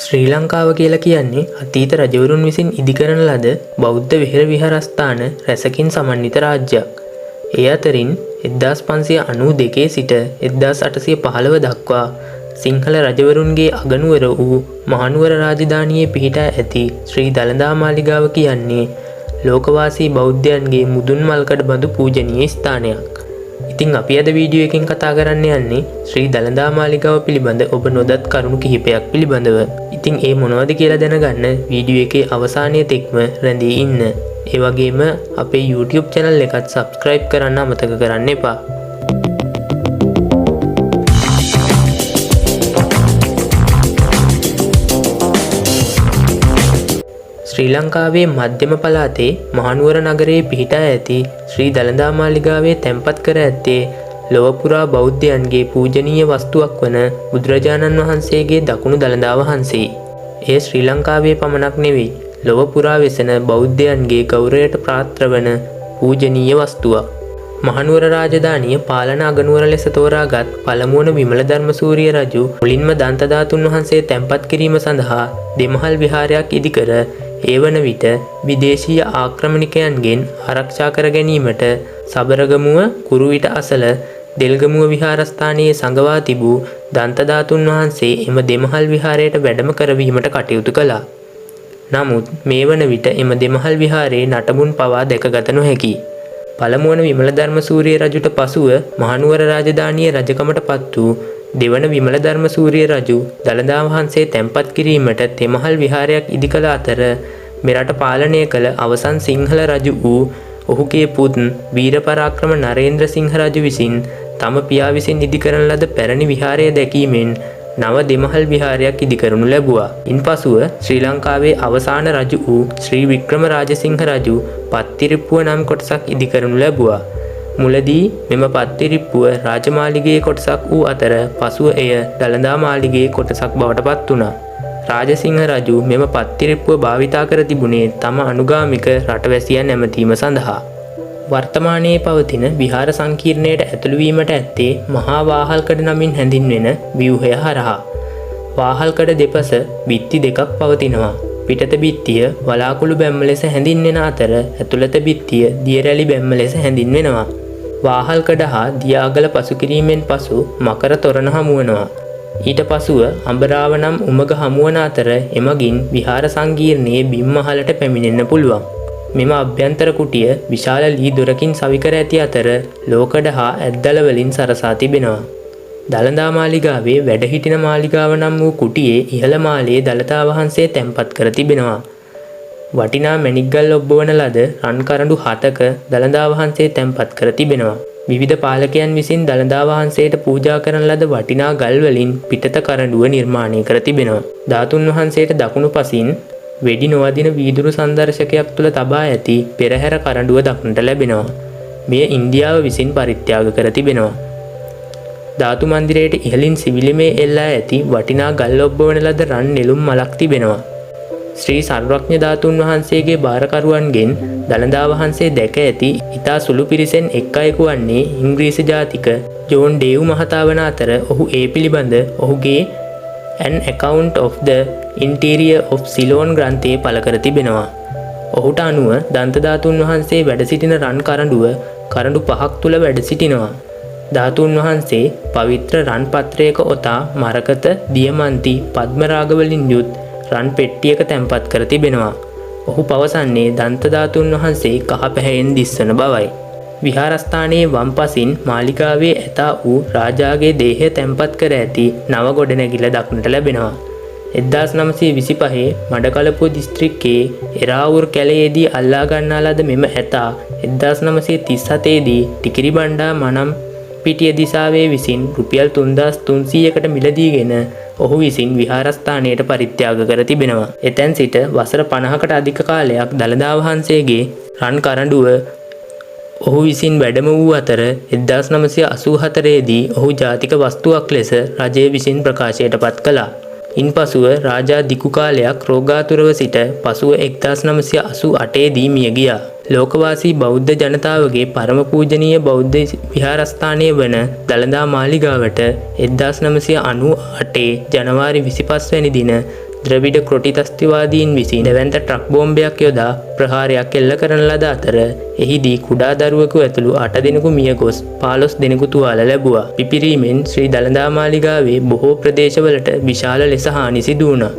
ශ්‍රී ලංකාව කියලා කියන්නේ අතීත රජවරුන් විසින් ඉදිකරන ලද බෞද්ධ විහෙර විහාරස්ථාන රැසකින් සමන්විත රාජ්‍යයක්. ඒ අතරින් 1592 සිට 1815 දක්වා සිංහල රජවරුන්ගේ අගනුවර වූ මහනුවර රාජධානියේ පිහිටා ඇති ශ්‍රී දළදා මාලිගාව කියන්නේ ලෝකවාසී බෞද්ධයන්ගේ මුදුන් මල්කඩ බඳු පූජනීය ස්ථානයක්. ඉතින් අපි අද වීඩියෝ එකෙන් කතා කරන්න යන්නේ ශ්‍රී දළදා මාලිගාව පිළිබඳ ඔබ නොදත් කරුණු කිහිපයක් පිළිබඳව. ඉතින් ඒ මොනවද කියලා දැනගන්න වීඩියෝ එකේ අවසානයේ තෙක්ම රැඳී ඉන්න. ඒ වගේම අපේ YouTube channel එකත් subscribe කරන්න අමතක කරන්න එපා. ශ්‍රී ලංකාවේ මධ්‍යම පළාතේ මහනුවර නගරයේ පිහිටා ඇති ශ්‍රී දළදා මාලිගාවේ තැන්පත් කර ඇත්තේ ලොව පුරා බෞද්ධයන්ගේ පූජනීය වස්තුවක් වන බුදුරජාණන් වහන්සේගේ දකුණු දළදා වහන්සේ. එය ශ්‍රී ලංකාවේ පමණක් නෙවෙයි ලොව පුරා වෙසෙන බෞද්ධයන්ගේ ගෞරවයට පාත්‍ර වන පූජනීය වස්තුවක්. මහනුවර රාජධානිය පාලන අගනුවර ලෙස තෝරාගත් පළමුවන විමල ධර්මසූරිය රජු මුලින්ම දන්ත ධාතුන් වහන්සේ තැන්පත් කිරීම සඳහා දෙමහල් විහාරයක් ඉදිකර ඒ වන විට විදේශීය ආක්‍රමණිකයන්ගෙන් ආරක්ෂා කර ගැනීමට සබරගමුව කුරුවිට අසල දෙල්ගමුව විහාරස්ථානයේ සඟවා තිබූ දන්ත ධාතුන් වහන්සේ එම දෙමහල් විහාරයට වැඩම කරවීමට කටයුතු කළා. නමුත් මේ වන විට එම දෙමහල් විහාරයේ නටබුන් පවා දැකගත නොහැකි. පළමුවන විමල ධර්මසූරිය රජුට පසුව මහනුවර රාජධානියේ රජකමට පත් වූ දෙවන විමල ධර්මසූරිය රජු දළදා වහන්සේ තැන්පත් කිරීමට තෙමහල් විහාරයක් ඉදිකළ අතර මෙරට පාලනය කළ අවසන් සිංහල රජු වූ ඔහුගේ පුත් වීර පරාක්‍රම නරේන්ද්‍ර සිංහ රජු විසින් තම පියා විසින් ඉදිකරන ලද පැරණි විහාරය දැකීමෙන් නව දෙමහල් විහාරයක් ඉදිකරනු ලැබුවා. ඉන්පසුව ශ්‍රී ලංකාවේ අවසාන රජු වූ ශ්‍රී වික්‍රම රාජසිංහ රජු පත්තිරිප්පුව නම් කොටසක් ඉදිකරනු ලැබුවා. මුලදී මෙම පත්තිරිප්පුව රාජමාලිගයේ කොටසක් වූ අතර පසුව එය දළදා මාලිගයේ කොටසක් බවට පත් වුණා. රාජසිංහ රජු මෙම පත්තිරිප්පුව භාවිතා කර තිබුණේ තම අනුගාමික රටවැසියන් ඇමතීම සඳහා. වර්තමානයේ පවතින විහාර සංකීර්ණයට ඇතුළු වීමට ඇත්තේ මහා වාහල්කඩ නමින් හැඳින්වෙන ව්‍යුහය හරහා. වාහල්කඩ දෙපස බිත්ති දෙකක් පවතිනවා. පිටත බිත්තිය වලාකුළු බැම්ම ලෙස හැඳින්වෙන අතර ඇතුළත බිත්තිය දියරැලි බැම්ම ලෙස හැඳින්වෙනවා. වාහල්කඩ හා දියාගල පසුකිරීමෙන් පසු මකර තොරණ හමුවනවා. ඊට පසුව අඹරාව නම් උමග හමුවන අතර එමගින් විහාර සංකීර්ණයේ බිම් මහලට පැමිණෙන්න පුළුවන්. මෙම අභ්‍යන්තර කුටිය විශාල ලී දොරකින් සවිකර ඇති අතර ලෝකඩ හා ඇද්දල වලින් සරසා තිබෙනවා. දළදා මාලිගාවේ වැඩහිටින මාලිගාව නම් වූ කුටියේ ඉහළ මාලයේ දළදා වහන්සේ තැන්පත් කර තිබෙනවා. වටිනා මැණික්ගල් ඔබ්බවන ලද රන් කරඬු 7ක දළදා වහන්සේ තැන්පත් කර තිබෙනවා. විවිධ පාලකයන් විසින් දළදා වහන්සේට පූජා කරන ලද වටිනා ගල් වලින් පිටත කරඬුව නිර්මාණය කර තිබෙනවා. ධාතුන් වහන්සේට දකුණු පසින් වෙඩි නොවදින වීදුරු සංදර්ශකයක් තුළ තබා ඇති පෙරහැර කරඬුව දක්නට ලැබෙනවා. මෙය ඉන්දියාව විසින් පරිත්‍යාග කර තිබෙනවා. ධාතු මන්දිරයට ඉහළින් සිවිලිමේ එල්ලා ඇති වටිනා ගල් ඔබ්බවන ලද රන් නෙළුම් මලක් තිබෙනවා. ශ්‍රී සර්වඥ ධාතුන් වහන්සේගේ භාරකරුවන්ගෙන් දළදා වහන්සේ දැක ඇති ඉතා සුළු පිරිසෙන් එක් අයෙකු වන්නේ ඉංග්‍රීසි ජාතික ජෝන් ඩේව් මහතා වන අතර ඔහු ඒ පිළිබඳ ඔහුගේ An Account of the Interior of Ceylon ග්‍රන්ථයේ පළ කර තිබෙනවා. ඔහුට අනුව දන්ත ධාතුන් වහන්සේ වැඩ සිටින රන් කරඬුව කරඬු 5ක් තුල වැඩ සිටිනවා. ධාතුන් වහන්සේ පවිත්‍ර රන් පත්‍රයක ඔතා මරකත දියමන්ති පද්ම වලින් යුත් රන් පෙට්ටියක තැන්පත් කර තිබෙනවා. ඔහු පවසන්නේ දන්ත ධාතුන් වහන්සේ කහ පැහැයෙන් දිස්වන බවයි. විහාරස්ථානයේ වම් පසින් මාලිගාවේ ඇතා වූ රාජාගේ දේහය තැන්පත් කර ඇති නව ගොඩනැගිල්ල දක්නට ලැබෙනවා. 1925 මඩකලපුව දිස්ත්‍රික්කයේ එරාවුර් කැලයේදී අල්ලා ගන්නා ලද මෙම ඇතා 1937 දී ටිකිරිබණ්ඩා මනම් පිටිය දිසාවේ විසින් රුපියල් 3300කට මිලදීගෙන ඔහු විසින් විහාරස්ථානයට පරිත්‍යාග කර තිබෙනවා. එතැන් සිට වසර 50කට අධික කාලයක් දළදා වහන්සේගේ රන් කරඬුව ඔහු විසින් වැඩම වූ අතර 1984 දී ඔහු ජාතික වස්තුවක් ලෙස රජය විසින් ප්‍රකාශයට පත් කළා. ඉන්පසුව රාජා දිකු කාලයක් රෝගාතුරව සිට පසුව 1988 දී මිය ගියා. ලෝකවාසී බෞද්ධ ජනතාවගේ පරම පූජනීය බෞද්ධ විහාරස්ථානය වන දළදා මාලිගාවට 1998 ජනවාරි 25 වැනි දින ද්‍රවිඩ ක්‍රොටිතස්තිවාදීන් විසින් දැවැන්ත ට්‍රක් බෝම්බයක් යොදා ප්‍රහාරයක් එල්ල කරන ලද අතර එහිදී කුඩා දරුවෙකු ඇතුළු 8 දෙනෙකු මිය ගොස් 15 දෙනෙකු තුවාල ලැබුවා. පිපිරීමෙන් ශ්‍රී දළදා මාලිගාවේ බොහෝ ප්‍රදේශවලට විශාල ලෙස හානි සිදු වුණා.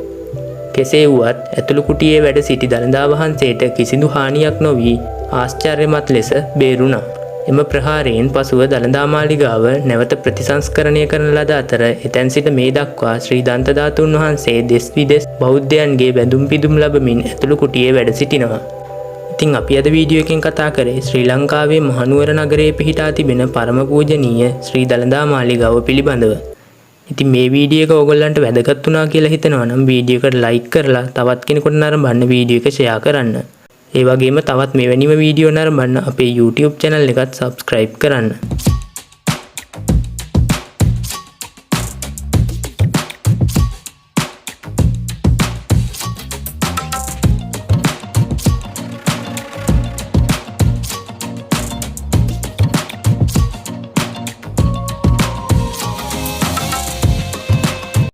කෙසේ වුවත් ඇතුළු කුටියේ වැඩ සිටි දළදා වහන්සේට කිසිදු හානියක් නොවී ආශ්චර්යමත් ලෙස බේරුණා. එම ප්‍රහාරයෙන් පසුව දළදා මාලිගාව නැවත ප්‍රතිසංස්කරණය කරන ලද අතර එතැන් සිට මේ දක්වා ශ්‍රී දන්ත ධාතුන් වහන්සේ දෙස් විදෙස් බෞද්ධයන්ගේ වැඳුම් පිදුම් ලබමින් ඇතුළු කුටියේ වැඩ සිටිනවා. ඉතින් අපි අද වීඩියෝ එකෙන් කතා කරේ ශ්‍රී ලංකාවේ මහනුවර නගරයේ පිහිටා තිබෙන පරම පූජනීය ශ්‍රී දළදා මාලිගාව පිළිබඳව. ඉතින් මේ වීඩියෝ එක ඔයගොල්ලන්ට වැදගත් වුණා කියලා හිතනවා නම් වීඩියෝ එකට ලයික් කරලා තවත් කෙනෙකුට නරඹන්න වීඩියෝ එක ෂෙයා කරන්න. ඒ වගේම තවත් මෙවැනිම වීඩියෝ නරඹන්න අපේ YouTube channel එකත් subscribe කරන්න.